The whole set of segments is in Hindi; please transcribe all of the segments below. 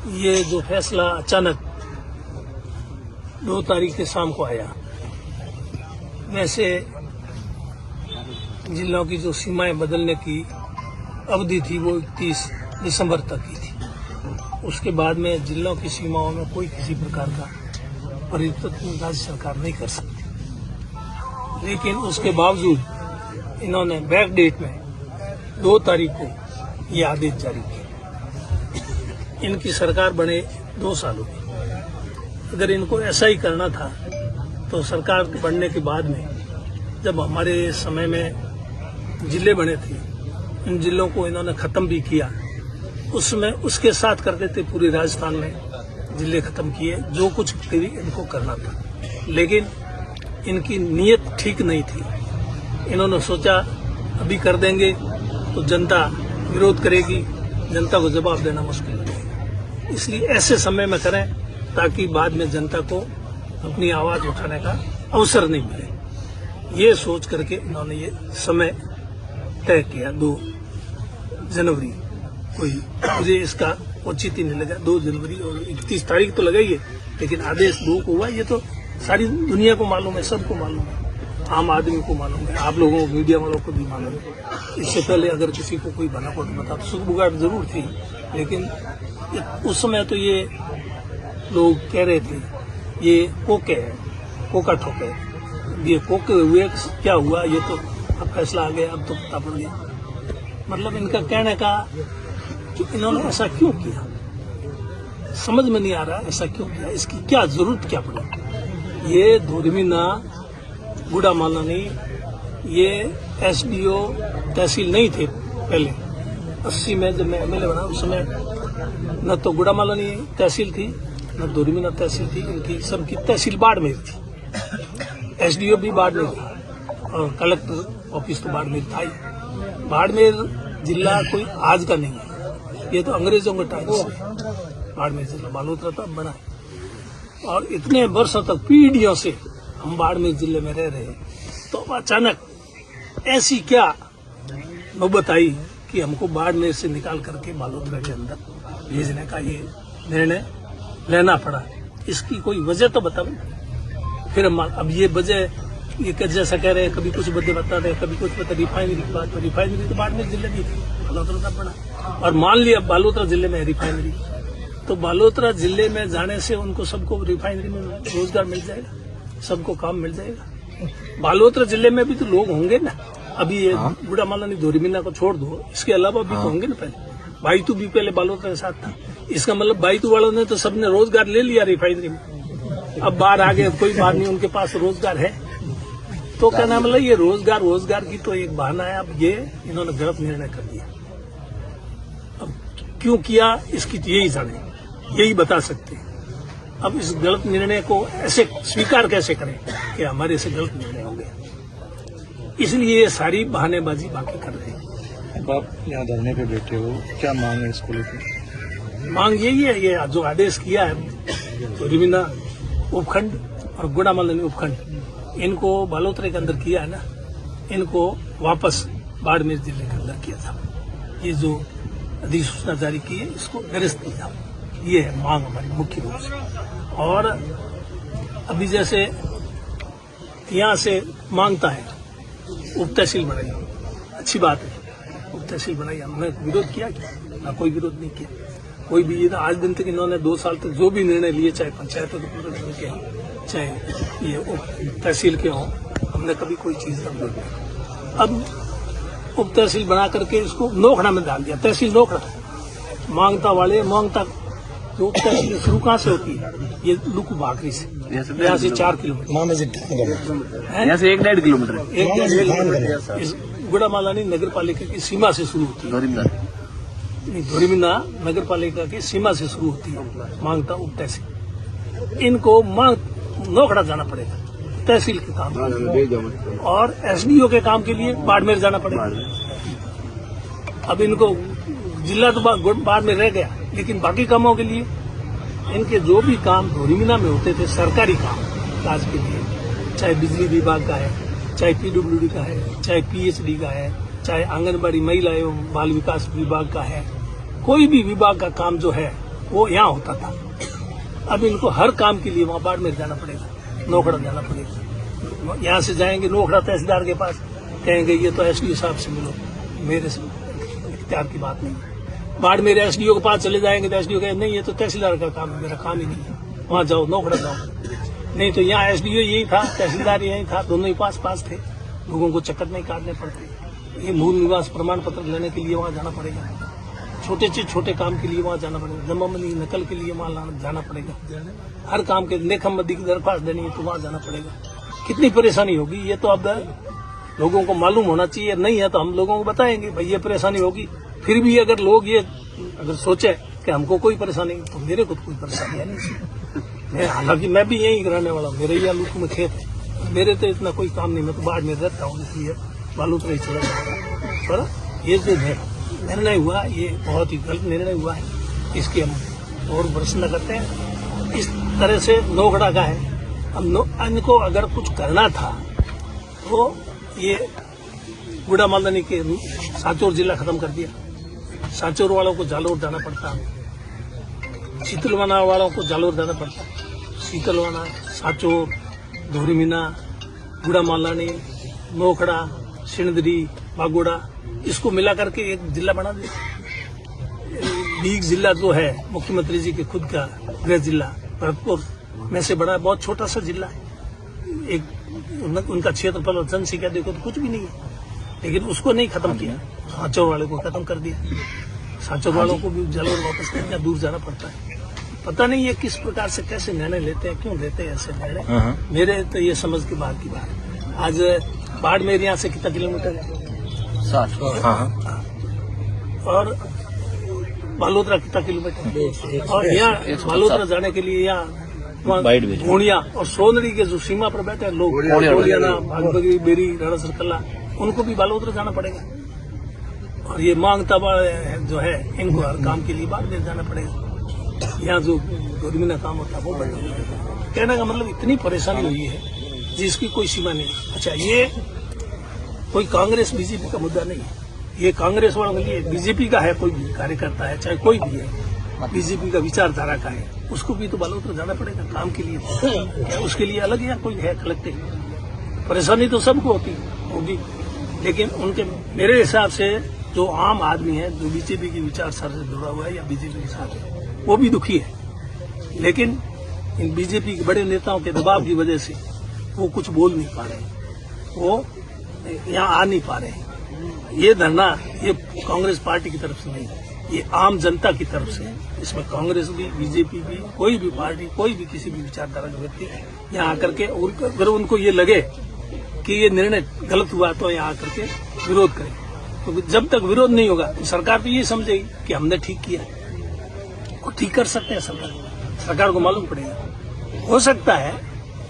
ये जो फैसला अचानक 2 तारीख के शाम को आया, वैसे जिलों की जो सीमाएं बदलने की अवधि थी वो 31 दिसंबर तक की थी। उसके बाद में जिलों की सीमाओं में कोई किसी प्रकार का परिवर्तन राज्य सरकार नहीं कर सकती। लेकिन उसके बावजूद इन्होंने बैक डेट में 2 तारीख को ये आदेश जारी किया। इनकी सरकार बने 2 साल हो गए। अगर इनको ऐसा ही करना था तो सरकार बनने के बाद में जब हमारे समय में जिले बने थे, इन जिलों को इन्होंने खत्म भी किया। उसमें उसके साथ करते थे पूरे राजस्थान में जिले खत्म किए, जो कुछ भी इनको करना था। लेकिन इनकी नीयत ठीक नहीं थी। इन्होंने सोचा अभी कर देंगे तो जनता विरोध करेगी, जनता को जवाब देना मुश्किल है, इसलिए ऐसे समय में करें ताकि बाद में जनता को अपनी आवाज उठाने का अवसर नहीं मिले। ये सोच करके इन्होंने ये समय तय किया 2 जनवरी कोई, मुझे इसका उचित ही नहीं लगा। 2 जनवरी और 31 तारीख तो लगाई है, लेकिन आदेश 2 को हुआ। ये तो सारी दुनिया को मालूम है, सबको मालूम है, आम आदमी को मालूम है, आप लोगों को, मीडिया वालों को भी मालूम है। इससे पहले अगर किसी को कोई बना पड़ बता तो सुगबुगाहट जरूर थी, लेकिन उस समय तो ये लोग कह रहे थे ये कोके है, कोका ठोके। ये कोके हुए क्या हुआ, ये तो अब फैसला आ गया, अब तो पता पड़ गया। मतलब इनका कहने का कि इन्होंने ऐसा क्यों किया समझ में नहीं आ रहा। ऐसा क्यों किया, इसकी क्या जरूरत क्या पड़ी। ये धोरीमीना गुड़ामाला नहीं, ये एसडीओ तहसील नहीं थे पहले। 80 में जब मैं एमएलए बना उस समय न तो गुड़ामाला नहीं तहसील थी, न धोरीमीना तहसील थी। इनकी सबकी तहसील बाड़मेर थी, एसडीओ भी बाड़मेर था और कलेक्टर ऑफिस तो बाड़मेर था ही। बाड़मेर जिला कोई आज का नहीं है, ये तो अंग्रेजों के टाइम से बाड़मेर जिला बालोतरा तब बना। और इतने वर्षों तक पीढ़ियों से हम बाड़मेर जिले में रह रहे हैं, तो अचानक ऐसी क्या नौबत आई कि हमको बाड़मेर से निकाल करके बालोतरा के अंदर भेजने का ये निर्णय लेना पड़ा। इसकी कोई वजह तो बताओ। फिर अब ये वजह ये जैसा कह रहे हैं, कभी कुछ वजह बता रहे, कभी कुछ बता। रिफाइनरी की बात, रिफाइनरी तो बाड़मेर जिले की थी, बालोतरा तब बना। और मान लिया बालोतरा जिले में रिफाइनरी, तो बालोतरा जिले में जाने से उनको सबको रिफाइनरी में रोजगार मिल जाएगा, सबको काम मिल जाएगा। बालोतरा जिले में भी तो लोग होंगे ना। अभी ये गुड़ामाला नहीं, धोरीमीना को छोड़ दो, इसके अलावा भी तो होंगे ना। पहले बाईतू भी पहले बालोतरा के साथ था। इसका मतलब बाईतू वालों ने तो सबने रोजगार ले लिया रिफाइनरी में। अब बाहर आ गए, कोई बात नहीं, उनके पास रोजगार है। तो क्या नाम, मतलब ये रोजगार की तो एक बहाना है। अब ये इन्होंने गलत निर्णय कर दिया। अब क्यों किया इसकी तो यही जाने, यही बता सकते हैं। अब इस गलत निर्णय को ऐसे स्वीकार कैसे करें कि हमारे से गलत निर्णय हो गया। इसलिए ये सारी बहानेबाजी बाकी कर रहे हैं। अब आप यहाँ धरने पे बैठे हो, क्या मांग है इसको लेकर? मांग यही है, ये जो आदेश किया है धोरीमीना उपखंड और गुड़ामाला उपखंड, इनको बालोतरा के अंदर किया है ना, इनको वापस बाड़मेर जिले के अंदर किया था। ये जो अधिसूचना जारी की है इसको निरस्त किया। ये है मांग हमारी मुख्य रूप से। और अभी जैसे यहाँ से मांगता है उप तहसील बनाई, अच्छी बात है, उप तहसील बनाई। हमने विरोध किया ना, कोई विरोध नहीं किया। कोई भी ये आज दिन तक इन्होंने 2 साल तक जो भी निर्णय लिए, चाहे पंचायतों के हों, चाहे ये उप तहसील के हों, हमने कभी कोई चीज नहीं की। अब उप तहसील बना करके इसको नोखड़ा में डाल दिया। तहसील नोखड़ा, मांगता वाले मांगता जो तहसील शुरू कहाँ से होती है, ये लुकु भाकरी से, यहाँ से 4 किलोमीटर, यहाँ से 1-1.5 किलोमीटर, गुड़ामाला नहीं नगर पालिका की सीमा से शुरू होती है। धोरीमीना नगर पालिका की सीमा से शुरू होती है मांगता उप तहसील। इनको नोखड़ा जाना पड़ेगा तहसील के काम, और एसडीओ के काम के लिए बाड़मेर जाना पड़ेगा। अब इनको जिला तो बाड़मेर रह गया, लेकिन बाकी कामों के लिए इनके जो भी काम धोरीमीना में होते थे, सरकारी काम काज के लिए, चाहे बिजली विभाग का है, चाहे पीडब्ल्यूडी का है, चाहे पीएचडी का है, चाहे आंगनबाड़ी महिला एवं बाल विकास विभाग का है, कोई भी विभाग का काम जो है वो यहाँ होता था। अब इनको हर काम के लिए वहाँ बाड़मेर जाना पड़ेगा, नोखड़ा जाना पड़ेगा। यहाँ से जाएंगे नोखड़ा तहसीलदार के पास, कहेंगे ये तो एसडीओ साहब से मिलो, मेरे से इख्तियार की बात नहीं है। बाड़मेर एसडीओ के पास चले जाएंगे तो एसडीओ कहे नहीं ये तो तहसीलदार का काम है, मेरा काम ही नहीं है, वहाँ जाओ नोखड़ा जाओ। नहीं तो यहाँ एसडीओ यही था, तहसीलदार यही था, दोनों ही पास थे, लोगों को चक्कर नहीं काटने पड़ते। ये मूल निवास प्रमाण पत्र लेने के लिए वहाँ जाना पड़ेगा, छोटे काम के लिए वहाँ जाना पड़ेगा, जमाबंदी नकल के लिए वहाँ जाना पड़ेगा, हर काम के लेखमबंदी की दरख्वास्त देनी है तो वहाँ जाना पड़ेगा। कितनी परेशानी होगी ये तो अब लोगों को मालूम होना चाहिए। नहीं है तो हम लोगों को बताएंगे भाई ये परेशानी होगी। फिर भी अगर लोग ये अगर सोचे कि हमको कोई परेशानी तो मेरे को कोई परेशानी है नहीं। हालांकि मैं भी यही रहने वाला हूँ, मेरे ही आलू में खेत है, मेरे तो इतना कोई काम नहीं, मैं तो बाढ़ में रहता हूँ, इसलिए बालू पर ही चला जाऊंगा। पर ये जो निर्णय हुआ ये बहुत ही गलत निर्णय हुआ है, इसकी हम और प्रश्न करते हैं। इस तरह से नोखड़ा का है, हम इनको अगर कुछ करना था तो ये गुड़ा मालदानी के सांचौर जिला खत्म कर दिया। सांचौर वालों को जालोर जाना पड़ता, शीतलवाना वालों को जालोर जाना पड़ता। शीतलवाना, सांचौर, धोरीमीना, गुड़ा मालदानी, नोखड़ा, सिणदरी, बागोड़ा, इसको मिला करके एक जिला बना दिया। लीग जिला जो है मुख्यमंत्री जी के खुद का गृह जिला भरतपुर में से बड़ा बहुत छोटा सा जिला है। एक उनका क्षेत्रफल और जनसंख्या देखो तो कुछ भी नहीं है, लेकिन उसको नहीं खत्म किया, सांचौर वाले को खत्म कर दिया। सांचौर वालों को भी जालोर वापस करना, दूर जाना पड़ता है। पता नहीं ये किस प्रकार से कैसे निर्णय लेते हैं, क्यों लेते हैं ऐसे निर्णय, मेरे तो ये समझ के बाद की बात है। आज बाड़मेर यहाँ से कितना किलोमीटर है? 60। और बालोतरा कितना किलोमीटर है? और यहाँ बालोतरा जाने के लिए यहाँ घोड़िया और सोनड़ी के जो सीमा पर बैठे हैं लोग, घोड़ियाना, भागबगी, बेरी, राणा सरकल्ला, उनको भी बालोतरा जाना पड़ेगा। और ये मांगता जो है इनको हर काम के लिए बाड़मेर जाना पड़ेगा। यहाँ जो गर्मी का काम होता है वो बंद हो जाएगा। कहने का मतलब इतनी परेशानी हुई है जिसकी कोई सीमा नहीं। अच्छा, ये कोई कांग्रेस बीजेपी का मुद्दा नहीं है, ये कांग्रेस वालों के लिए, बीजेपी का है कोई भी कार्यकर्ता है, चाहे कोई भी है, बीजेपी का विचारधारा का है, उसको भी तो बालोतरा जाना पड़ेगा काम के लिए। क्या उसके लिए अलग या कोई है कलेक्टिव? परेशानी तो सबको होगी, लेकिन उनके मेरे हिसाब से जो आम आदमी है, जो बीजेपी की विचारधारा से जुड़ा हुआ है या बीजेपी के साथ है, वो भी दुखी है। लेकिन इन बीजेपी के बड़े नेताओं के दबाव की वजह से वो कुछ बोल नहीं पा रहे, वो यहाँ आ नहीं पा रहे। ये धरना ये कांग्रेस पार्टी की तरफ से नहीं, ये आम जनता की तरफ से है। इसमें कांग्रेस भी, बीजेपी भी, कोई भी पार्टी, कोई भी किसी भी विचारधारा का व्यक्ति यहाँ आकर के, अगर उनको ये लगे कि ये निर्णय गलत हुआ तो यहाँ आकर के विरोध करें। तो जब तक विरोध नहीं होगा तो सरकार तो ये समझेगी कि हमने ठीक किया, वो ठीक कर सकते हैं। सरकार को मालूम पड़ेगा। हो सकता है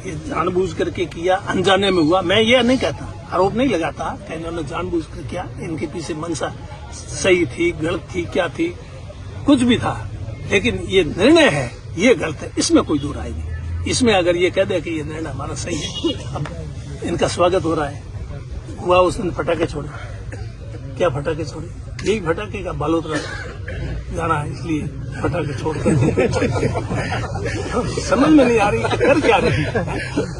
ये जानबूझ करके किया, अनजाने में हुआ, मैं ये नहीं कहता, आरोप नहीं लगाता कि इन्होंने जानबूझ कर किया, इनके पीछे मंशा सही थी, गलत थी, क्या थी, कुछ भी था, लेकिन ये निर्णय है ये गलत है, इसमें कोई दो राय नहीं। इसमें अगर ये कह दे कि ये निर्णय हमारा सही है, अब इनका स्वागत हो रहा है, हुआ उस दिन फटाके छोड़े, क्या फटाके छोड़े? यही फटाके का बालोतरा जाना है, इसलिए फटाके छोड़कर समझ में नहीं आ रही कर क्या रही।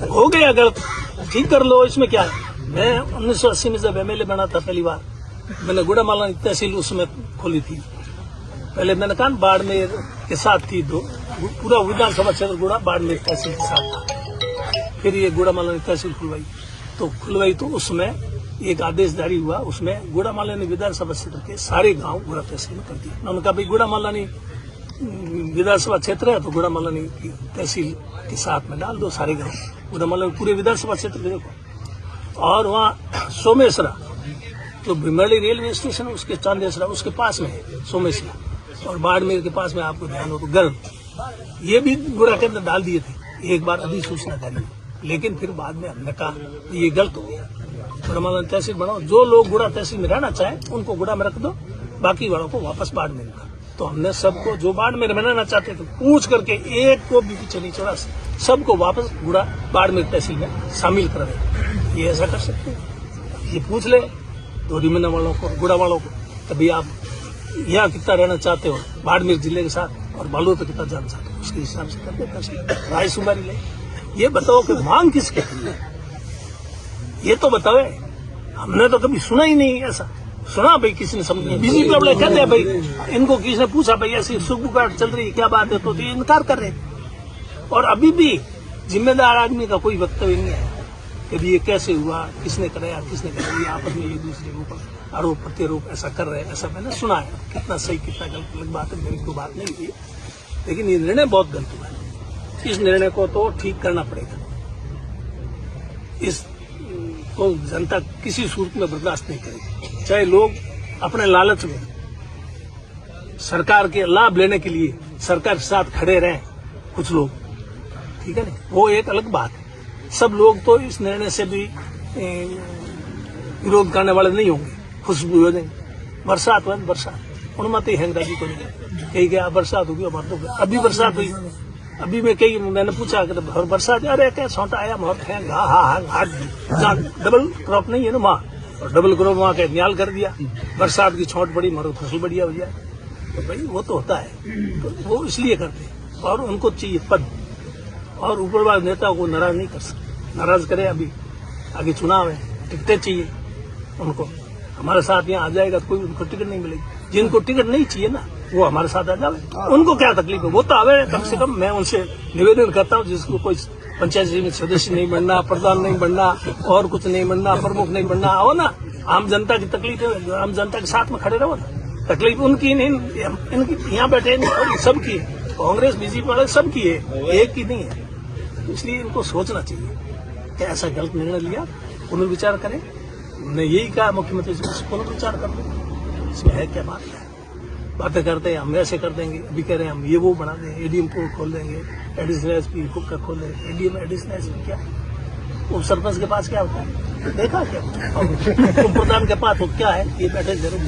हो गया गलत, ठीक कर लो, इसमें क्या है। मैं 1980 में जब एमएलए बना था पहली बार, मैंने गुड़ा मालदानी तहसील उसमें खोली थी। पहले मैंने कहा बाड़मेर के साथ थी, तो पूरा विधानसभा क्षेत्र गुड़ा बाड़मेर तहसील के साथ था। फिर ये गुड़ा मालदानी तहसील खुलवाई तो उसमें एक आदेश जारी हुआ, उसमें गुड़ा मालदानी विधानसभा क्षेत्र के सारे गांव गुड़ा तहसील में कर दिए। उन्होंने कहा भाई गुड़ा मालदानी विधानसभा क्षेत्र है तो गुड़ा मालदानी की तहसील के साथ में डाल दो सारे गांव। गुड़ा मालदानी पूरे विधानसभा क्षेत्र में देखो। और वहाँ सोमेश्वरा जो भीमरली रेलवे स्टेशन उसके चांदेसरा उसके पास में है सोमेश्वरा, और बाड़मेर के पास में आपको ध्यान हो तो गर्म, ये भी गुड़ा के अंदर डाल दिए थे एक बार अधिसूचना जारी, लेकिन फिर बाद में हमने कहा ये गलत हो गया, गुड़ा मालदानी तहसील बनाओ, जो लोग गुड़ा तहसील में रहना चाहे उनको गुड़ा में रख दो, बाकी वालों को वापस बाड़मेर में। तो हमने सबको जो बाड़मेर में रहना चाहते थे पूछ करके एक को भी पीछे नहीं छोड़ा, सबको वापस गुड़ा बाड़मेर तहसील में शामिल करा दे। ये ऐसा कर सकते हैं, ये पूछ ले धोरीमीना वालों को, गुड़ा वालों को, तभी आप यहाँ कितना रहना चाहते हो बाड़मेर जिले के साथ, और बालोद कितना जान सकता उसके हिसाब से करते फैसले, राय सुमारी ले। ये बताओ कि मांग किसके है, ये तो बताओ। हमने तो कभी सुना ही नहीं ऐसा। सुना भाई किसी ने समझ बीजेपी वाले कहते हैं भाई, इनको किसी ने पूछा भाई ऐसी सुखबुगाहट चल रही है क्या बात है, तो ये इनकार कर रहे हैं। और अभी भी जिम्मेदार आदमी का कोई वक्तव्य नहीं है कि ये कैसे हुआ, किसने कराया, किसने कराया। ये आपस में एक दूसरे के ऊपर आरोप प्रत्यारोप ऐसा कर रहे हैं, ऐसा मैंने सुना है। कितना सही कितना गलत अलग बात है, मेरी कोई बात नहीं हुई, लेकिन ये निर्णय बहुत गलत हुआ है। इस निर्णय को तो ठीक करना पड़ेगा। इस को जनता किसी सूरत में बर्दाश्त नहीं करेगी, चाहे लोग अपने लालच में सरकार के लाभ लेने के लिए सरकार के साथ खड़े रहें कुछ लोग, ठीक है ना, वो एक अलग बात है। सब लोग तो इस निर्णय से भी विरोध करने वाले नहीं होंगे, खुश भी हो जाएंगे। बरसात हुआ, बरसात उनमती हैंगराजी को नहीं कही गया बरसात होगी, हमारे तो अभी बरसात हुई। अभी मैं कही मैंने पूछा कि बरसात, अरे क्या छोटा आया बहुत है, डबल क्रॉप नहीं है ना वहाँ, और डबल क्रॉप वहाँ के न्याल कर दिया। बरसात की छोट पड़ी, मारो फसल बढ़िया हो जाए, तो भाई वो तो होता है, तो वो इसलिए करते हैं। और उनको चाहिए पद, और ऊपर वाले नेता को नाराज नहीं कर सकते, नाराज करे। अभी आगे चुनाव है, टिकटें चाहिए उनको। हमारे साथ यहाँ आ जाएगा तो कोई उनको टिकट नहीं मिलेगी। जिनको टिकट नहीं चाहिए ना वो हमारे साथ आ जाए, उनको क्या तकलीफ है, वो तो आवे कम से कम। मैं उनसे निवेदन करता हूँ जिसको कोई पंचायत समिति सदस्य नहीं बनना, प्रधान नहीं बनना, और कुछ नहीं बनना, प्रमुख नहीं बनना, आओ ना, आम जनता की तकलीफ है, आम जनता के साथ में खड़े रहो ना। तकलीफ उनकी नहीं, इनकी यहाँ बैठे नहीं, सबकी है। कांग्रेस बीजेपी वाले सबकी है, एक की नहीं है। इसलिए इनको सोचना चाहिए कि ऐसा गलत निर्णय लिया, पुनर्विचार करें। हमने यही कहा मुख्यमंत्री से, पुनर्विचार कर लें, इसमें है क्या बात है। बातें करते हैं हम वैसे कर देंगे, अभी कह रहे हैं हम ये वो बना देंगे, एडीएम को खोल देंगे, एडिशनल एसपी का खोल देंगे। एडीएम एडिशनल एसपी क्या, उप सरपंच के पास क्या होता है, देखा क्या, उप प्रधान के पास हो क्या है, ये बैठे जरूर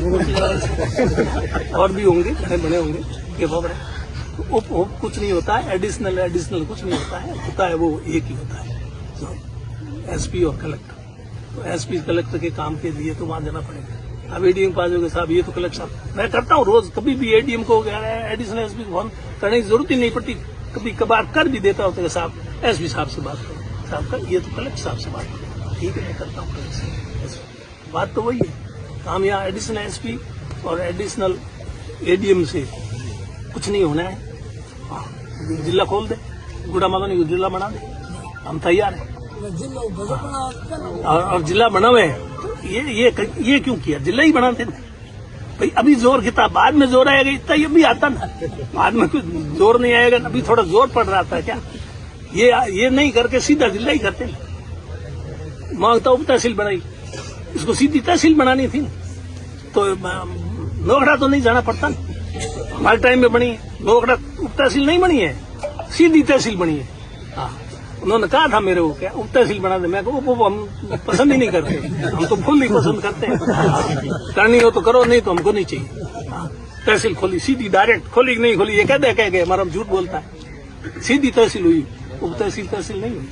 और भी होंगे, बने होंगे ये खबर है। उप कुछ नहीं होता है, एडिशनल कुछ नहीं होता है वो एक ही होता है, एसपी और कलेक्टर। तो एसपी कलेक्टर के काम के लिए तो वहां जाना पड़ेगा। अब एडीएम पास हो गए साहब, ये तो कलेक्टर मैं करता हूँ रोज, कभी भी एडीएम को एडिशनल एसपी को फोन करने की जरूरत ही नहीं पड़ती, कभी कभार कर भी देता हूँ तो साहब एसपी साहब से बात करो, साहब का ये तो कलेक्टर साहब से बात करो, ठीक है मैं करता हूँ। बात तो वही है, काम यहाँ एडिशनल एसपी और एडिशनल एडीएम से कुछ नहीं होना है। जिला खोल दे, गुड़ा माधोनी को जिला बना दे, हम तैयार हैं। और जिला बना हुए हैं, ये क्यों किया, जिला ही बनाते ना भाई। अभी जोर कितना, बाद में जोर आएगा, इतना ये भी आता ना, बाद में कुछ जोर नहीं आएगा, अभी थोड़ा जोर पड़ रहा था क्या, ये नहीं करके सीधा जिला ही करते ना। मांगता उप तहसील बनाई, इसको सीधी तहसील बनानी थी तो नोखड़ा तो नहीं जाना पड़ता ना। हमारे टाइम में बनी है, नोखड़ा उप तहसील नहीं बनी है, सीधी तहसील बनी है। हाँ, उन्होंने कहा था मेरे को क्या उप तहसील बना दे, मैं वो हम पसंद ही नहीं करते, हम तो फुल ही पसंद करते हैं। करनी हो तो करो, नहीं तो हमको नहीं चाहिए। तहसील खोली, सीधी डायरेक्ट खोली नहीं खोली, ये कह गए हमारा झूठ बोलता है। सीधी तहसील हुई, उप तहसील नहीं हुई।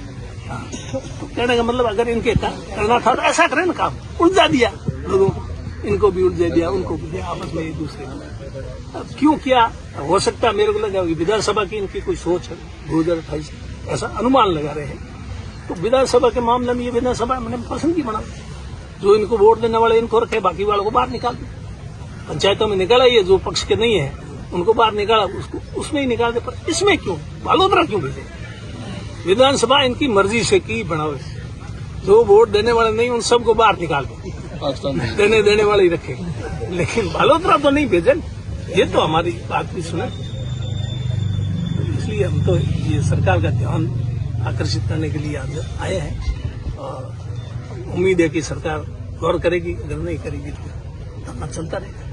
तो कहने का मतलब अगर इनके करना था तो ऐसा करें ना, काम उलझा दिया लोगों को, इनको भी उलझा दिया, उनको भी दिया, आपस में एक दूसरे को। अब क्यों किया, हो सकता है मेरे को लगा विधानसभा की इनकी कोई सोच है 2028, ऐसा अनुमान लगा रहे हैं। तो विधानसभा के मामले में ये विधानसभा मैंने पसंद की बना, जो इनको वोट देने वाले इनको रखे, बाकी वालों को बाहर निकाल दे। पंचायतों में निकाला, ये जो पक्ष के नहीं है उनको बाहर निकाला, उसको उसमें ही निकाल दे। पर इसमें क्यों बालोतरा क्यों भेजे, विधानसभा इनकी मर्जी से की बनावे, जो वोट देने वाले नहीं उन सबको बाहर निकाल दे, देने वाले ही रखे, लेकिन बालोतरा तो नहीं भेजे। ये तो हमारी बात भी सुने, इसलिए हम तो ये सरकार का ध्यान आकर्षित करने के लिए आज आए हैं, और उम्मीद है कि सरकार गौर करेगी, अगर नहीं करेगी तो धरना चलता रहेगा।